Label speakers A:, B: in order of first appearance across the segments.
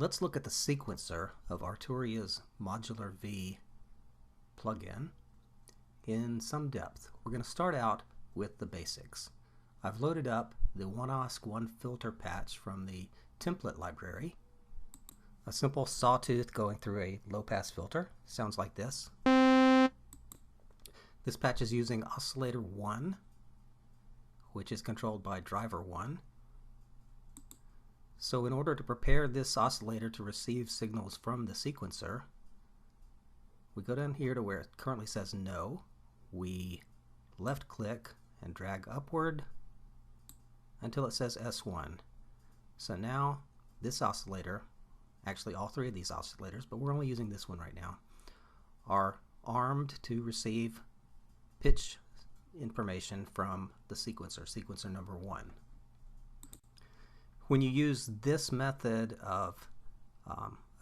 A: Let's look at the sequencer of Arturia's Modular-V plugin in some depth. We're going to start out with the basics. I've loaded up the one-OSC one-filter patch from the template library. A simple sawtooth going through a low-pass filter. Sounds like this. This patch is using oscillator 1, which is controlled by driver 1. So in order to prepare this oscillator to receive signals from the sequencer, we go down here to where it currently says no. We left click and drag upward until it says S1. So now this oscillator, actually all three of these oscillators, but we're only using this one right now, are armed to receive pitch information from the sequencer number 1. When you use this method of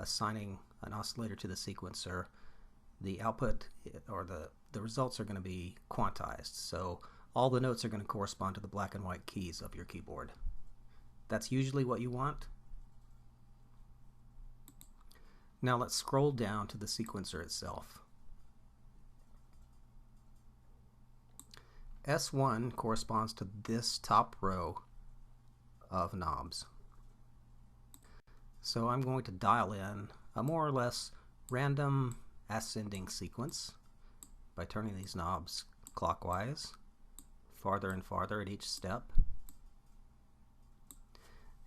A: assigning an oscillator to the sequencer, the output or the results are going to be quantized. So all the notes are going to correspond to the black and white keys of your keyboard. That's usually what you want. Now let's scroll down to the sequencer itself. S1 corresponds to this top row of knobs. So I'm going to dial in a more or less random ascending sequence by turning these knobs clockwise, farther and farther at each step.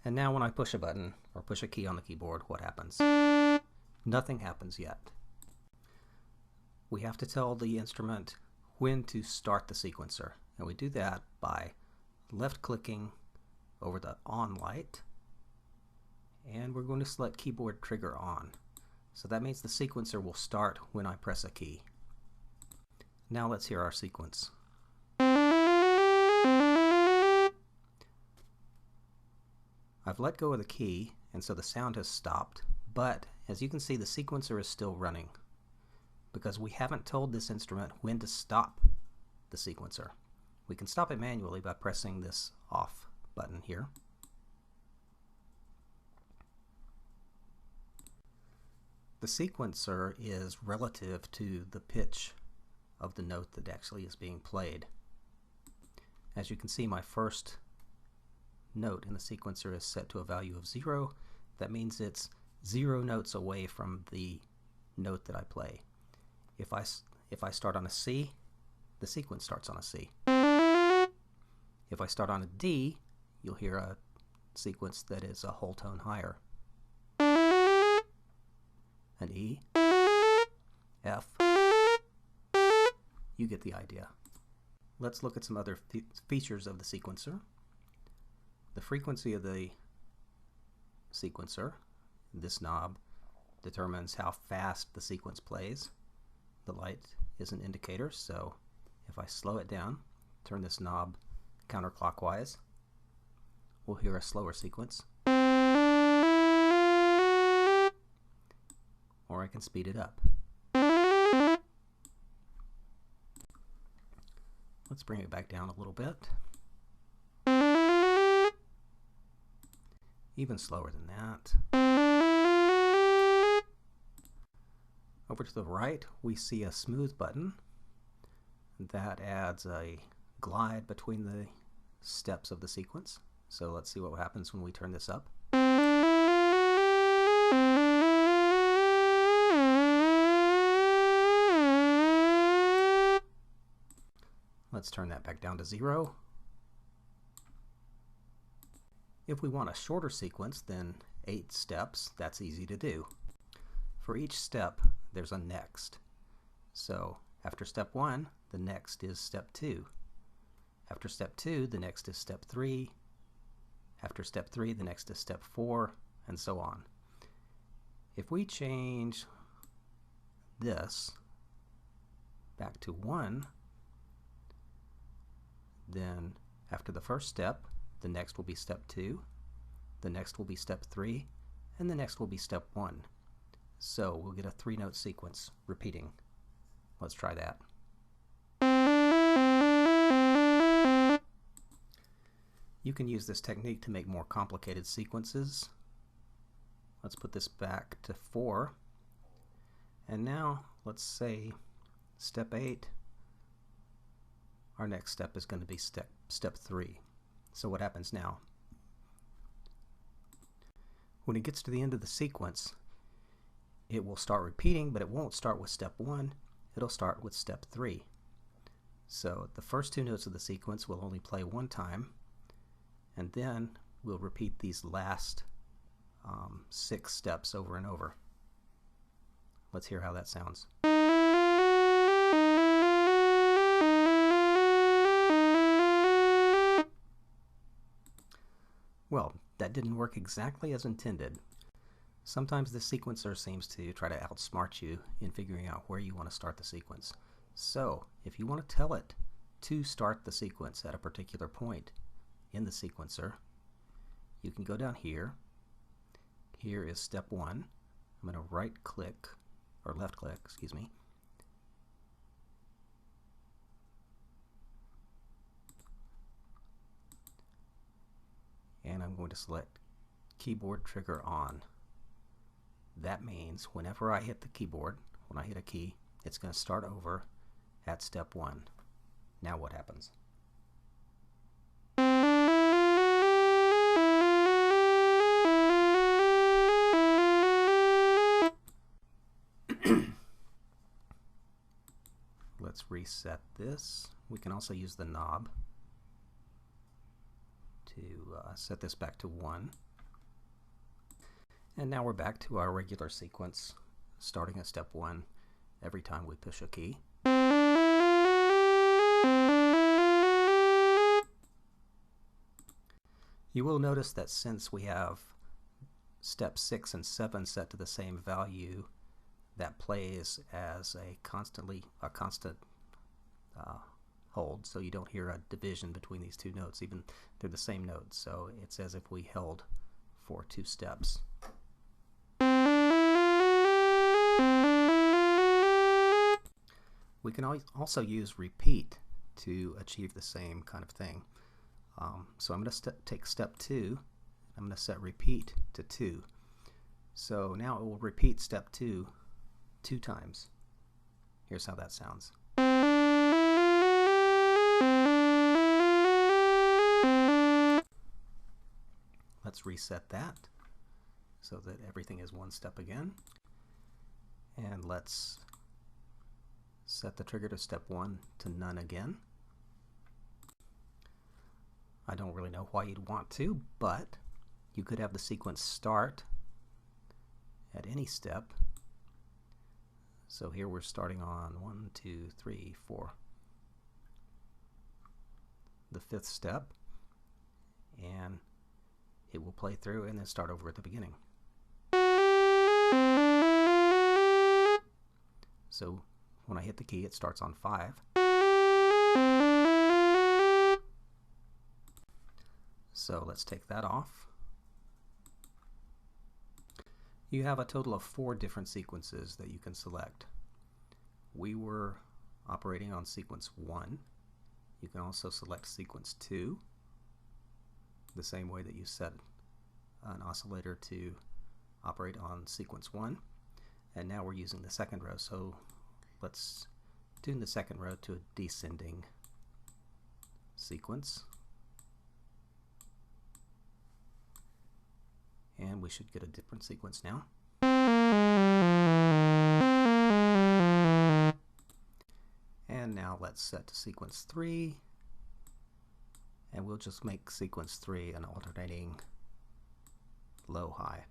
A: And now when I push a button or push a key on the keyboard, what happens? Nothing happens yet. We have to tell the instrument when to start the sequencer, and we do that by left clicking over the on light, and we're going to select keyboard trigger on. So that means the sequencer will start when I press a key. Now let's hear our sequence. I've let go of the key, and so the sound has stopped, but as you can see, the sequencer is still running because we haven't told this instrument when to stop the sequencer. We can stop it manually by pressing this off button here. The sequencer is relative to the pitch of the note that actually is being played. As you can see, my first note in the sequencer is set to a value of 0. That means it's 0 notes away from the note that I play. If I start on a C, the sequence starts on a C. If I start on a D, you'll hear a sequence that is a whole tone higher. An E, F, you get the idea. Let's look at some other features of the sequencer. The frequency of the sequencer, this knob, determines how fast the sequence plays. The light is an indicator, so if I slow it down, turn this knob counterclockwise, we'll hear a slower sequence. Or I can speed it up. Let's bring it back down a little bit. Even slower than that. Over to the right, we see a smooth button that adds a glide between the steps of the sequence. So let's see what happens when we turn this up. Let's turn that back down to 0. If we want a shorter sequence than 8 steps, that's easy to do. For each step, there's a next. So after step 1, the next is step 2. After step 2, the next is step 3. After step 3, the next is step 4, and so on. If we change this back to 1, then after the first step, the next will be step 2, the next will be step 3, and the next will be step 1. So we'll get a 3-note sequence repeating. Let's try that. You can use this technique to make more complicated sequences. Let's put this back to 4. And now let's say step 8. Our next step is going to be step 3. So what happens now? When it gets to the end of the sequence, it will start repeating, but it won't start with step 1. It'll start with step 3. So the first 2 notes of the sequence will only play 1 time, and then we'll repeat these last 6 steps over and over. Let's hear how that sounds. Well, that didn't work exactly as intended. Sometimes the sequencer seems to try to outsmart you in figuring out where you want to start the sequence. So, if you want to tell it to start the sequence at a particular point in the sequencer, you can go down here. Here is step 1. I'm going to right click, or left click, excuse me. And I'm going to select keyboard trigger on. That means whenever I hit the keyboard, when I hit a key, it's going to start over at step 1. Now what happens? Let's reset this. We can also use the knob to set this back to 1. And now we're back to our regular sequence, starting at step 1 every time we push a key. You will notice that since we have step 6 and 7 set to the same value, that plays as a constant hold, so you don't hear a division between these 2 notes, even they're the same notes, so it's as if we held for 2 steps. We can also use repeat to achieve the same kind of thing. So I'm going to take step 2, I'm going to set repeat to 2. So now it will repeat step 2 2 times. Here's how that sounds. Let's reset that so that everything is 1 step again. And let's set the trigger to step 1 to none again. I don't really know why you'd want to, but you could have the sequence start at any step. So here we're starting on 1, 2, 3, 4. The 5th step, and it will play through and then start over at the beginning. So when I hit the key, it starts on 5. So let's take that off. You have a total of 4 different sequences that you can select. We were operating on sequence 1. You can also select sequence 2, the same way that you set an oscillator to operate on sequence 1. And now we're using the 2nd row, so let's tune the 2nd row to a descending sequence. And we should get a different sequence now. And now let's set to sequence 3, and we'll just make sequence 3 an alternating low-high.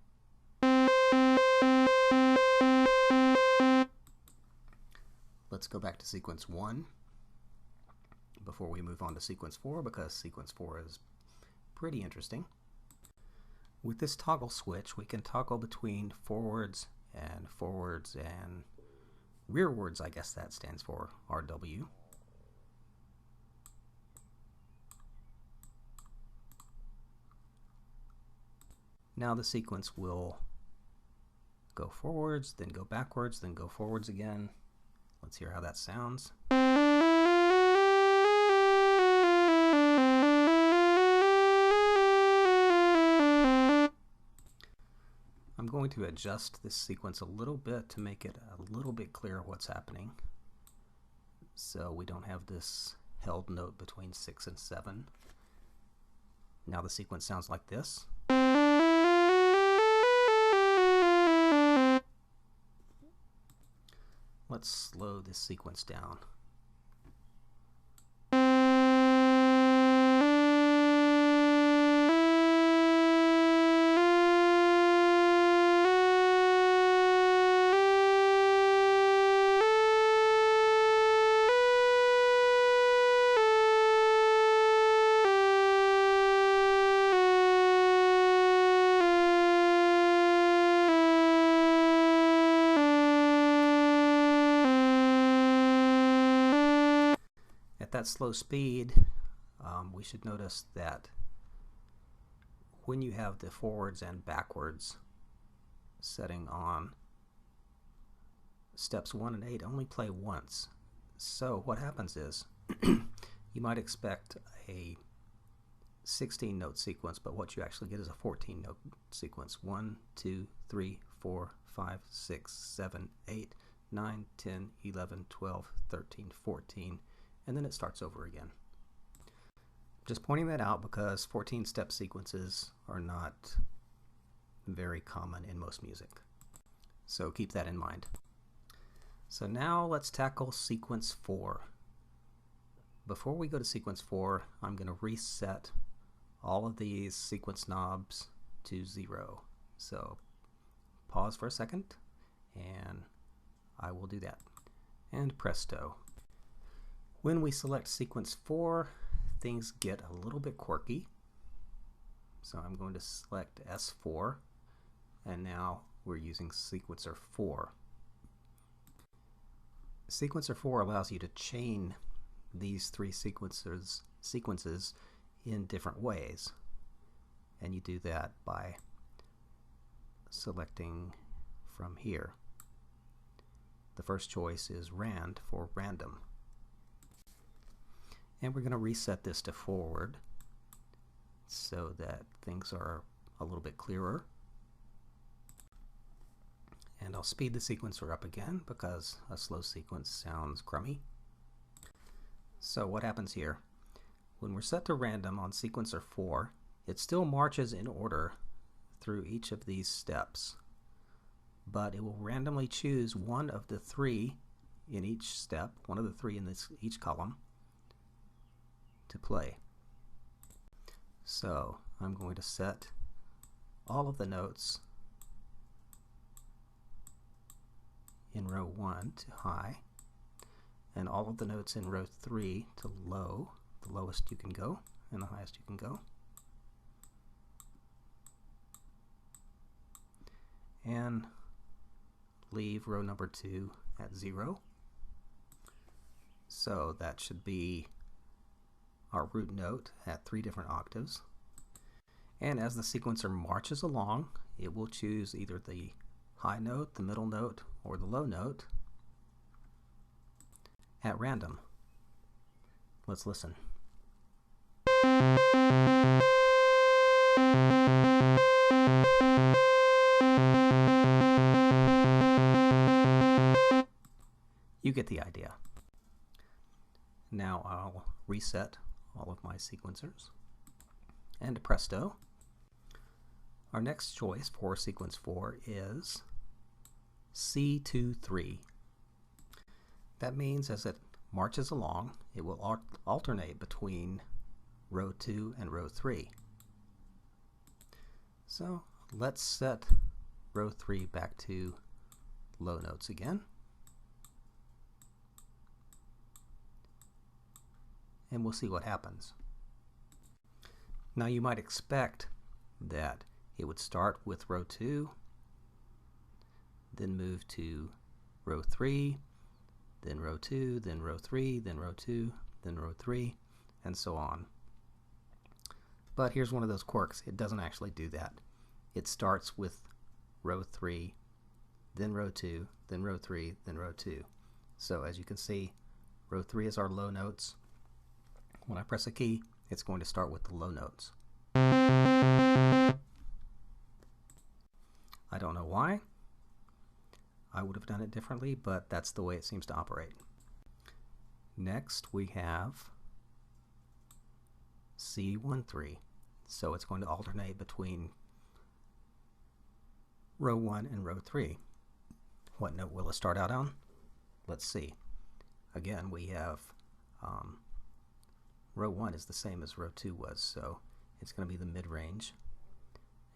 A: Let's go back to sequence 1 before we move on to sequence 4, because sequence 4 is pretty interesting. With this toggle switch, we can toggle between forwards and rearwards, I guess that stands for RW. Now the sequence will go forwards, then go backwards, then go forwards again. Let's hear how that sounds. I'm going to adjust this sequence a little bit to make it a little bit clearer what's happening, so we don't have this held note between 6 and 7. Now the sequence sounds like this. Let's slow this sequence down. At that slow speed, we should notice that when you have the forwards and backwards setting on, steps 1 and 8 only play once. So what happens is you might expect a 16 note sequence, but what you actually get is a 14 note sequence. 1, 2, 3, 4, 5, 6, 7, 8, 9, 10, 11, 12, 13, 14, and then it starts over again. Just pointing that out because 14 step sequences are not very common in most music. So keep that in mind. So now let's tackle sequence 4. Before we go to sequence 4, I'm going to reset all of these sequence knobs to 0. So pause for a second and I will do that. And presto. When we select sequence 4, things get a little bit quirky. So I'm going to select S4, and now we're using sequencer 4. Sequencer 4 allows you to chain these 3 sequences in different ways, and you do that by selecting from here. The first choice is RAND for random. And we're going to reset this to forward so that things are a little bit clearer. And I'll speed the sequencer up again because a slow sequence sounds crummy. So what happens here? When we're set to random on sequencer 4, it still marches in order through each of these steps, but it will randomly choose one of the 3 in each step, one of the 3 in each column, to play. So I'm going to set all of the notes in row 1 to high, and all of the notes in row 3 to low, the lowest you can go and the highest you can go. And leave row number 2 at 0. So that should be our root note at 3 different octaves. And as the sequencer marches along, it will choose either the high note, the middle note, or the low note at random. Let's listen. You get the idea. Now I'll reset all of my sequencers, and presto. Our next choice for sequence 4 is C2-3. That means as it marches along, it will alternate between row 2 and row 3. So let's set row 3 back to low notes again. And we'll see what happens. Now you might expect that it would start with row 2, then move to row 3, then row 2, then row 3, then row 2, then row 3, and so on. But here's one of those quirks. It doesn't actually do that. It starts with row 3, then row 2, then row 3, then row 2. So as you can see, row 3 is our low notes. When I press a key, it's going to start with the low notes. I I don't know why. I would have done it differently, but that's the way it seems to operate. Next we have C13. So it's going to alternate between row 1 and row 3. What note will it start out on? Let's see. Again, we have row 1 is the same as row 2 was, so it's going to be the mid-range,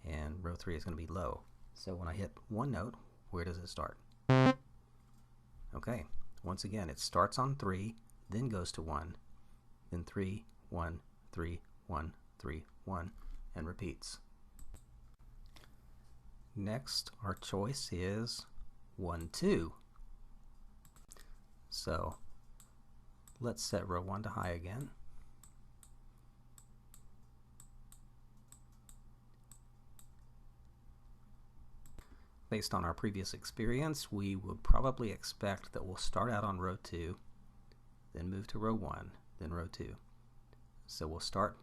A: and row 3 is going to be low. So when I hit one note, where does it start? Okay, once again, it starts on 3, then goes to 1, then 3, 1, 3, 1, 3, 1, and repeats. Next, our choice is 1, 2. So let's set row 1 to high again. Based on our previous experience, we would probably expect that we'll start out on row 2, then move to row 1, then row 2. So we'll start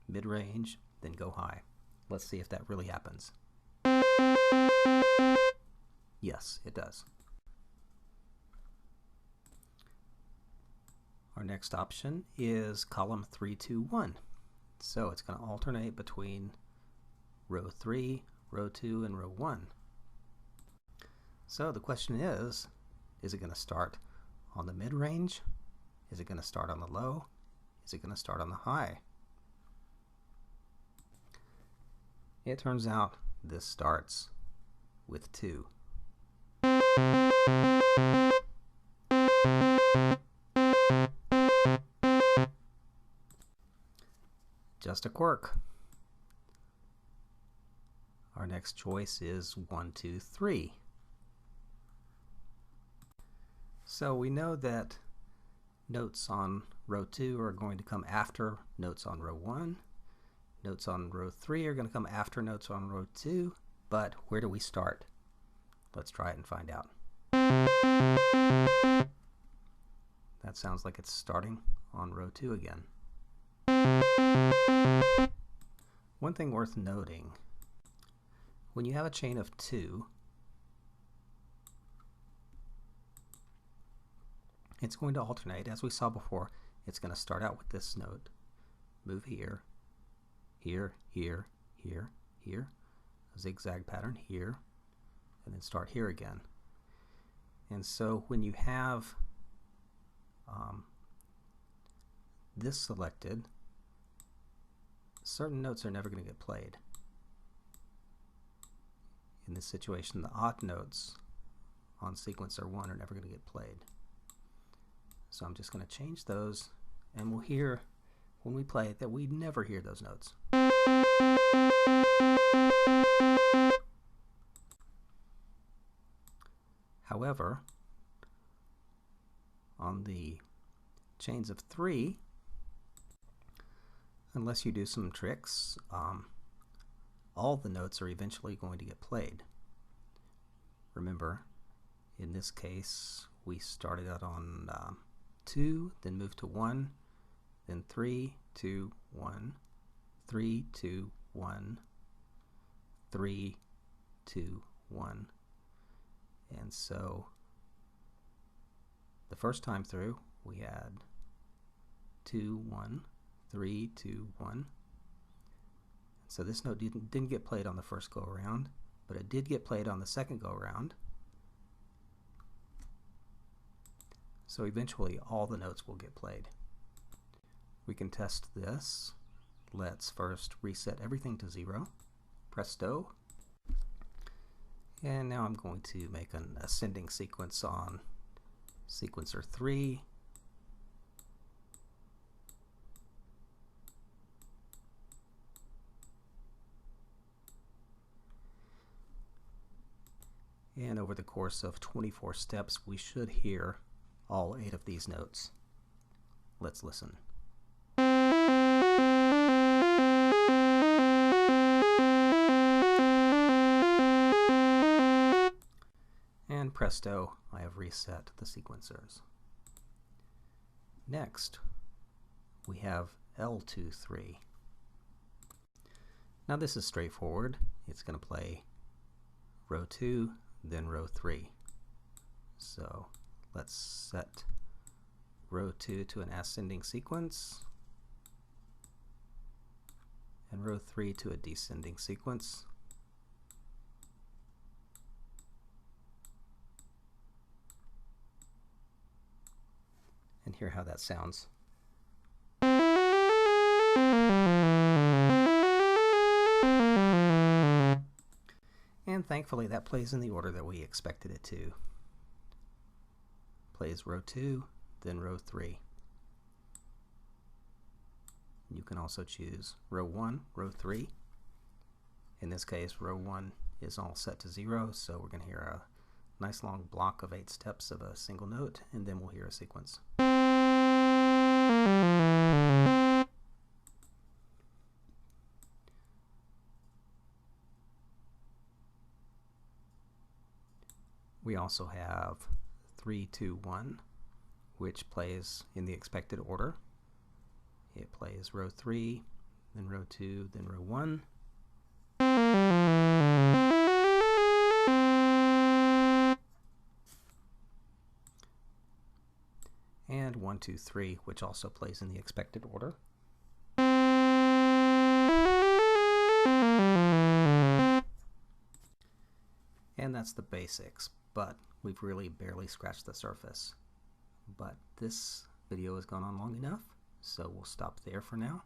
A: mid-range, then go high. Let's see if that really happens. Yes, it does. Our next option is column 3, 2, 1. So it's going to alternate between row 3, row 2, and row 1. So the question is it going to start on the mid-range? Is it going to start on the low? Is it going to start on the high? It turns out this starts with 2. Just a quirk. Our next choice is 1, 2, 3. So we know that notes on row 2 are going to come after notes on row 1. Notes on row 3 are going to come after notes on row 2. But where do we start? Let's try it and find out. That sounds like it's starting on row 2 again. One thing worth noting, when you have a chain of 2, it's going to alternate. As we saw before, it's going to start out with this note, move here, here, here, here, here, a zigzag pattern here, and then start here again. And so when you have this selected, certain notes are never going to get played. In this situation, the odd notes on sequencer 1 are never going to get played. So I'm just going to change those, and we'll hear when we play it that we never hear those notes. However, on the chains of 3, unless you do some tricks, all the notes are eventually going to get played. Remember, in this case, we started out on 2, then moved to 1, then 3, 2, 1, 3, 2, 1, 3, 2, 1. And so the first time through, we had 2, 1, 3, 2, 1. So this note didn't get played on the first go around, but it did get played on the second go around. So eventually all the notes will get played. We can test this. Let's first reset everything to 0. Presto. And now I'm going to make an ascending sequence on sequencer 3. And over the course of 24 steps, we should hear all 8 of these notes. Let's listen. And presto, I have reset the sequencers. Next, we have L23. Now this is straightforward. It's going to play row 2, then row 3. So let's set row 2 to an ascending sequence and row 3 to a descending sequence. And hear how that sounds. And thankfully that plays in the order that we expected it to. Plays row 2, then row 3. You can also choose row 1, row 3. In this case, row 1 is all set to 0, so we're going to hear a nice long block of 8 steps of a single note, and then we'll hear a sequence. We also have 3, 2, 1, which plays in the expected order. It plays row 3, then row 2, then row 1. And 1, 2, 3, which also plays in the expected order. And that's the basics, but we've really barely scratched the surface. But this video has gone on long enough, so we'll stop there for now.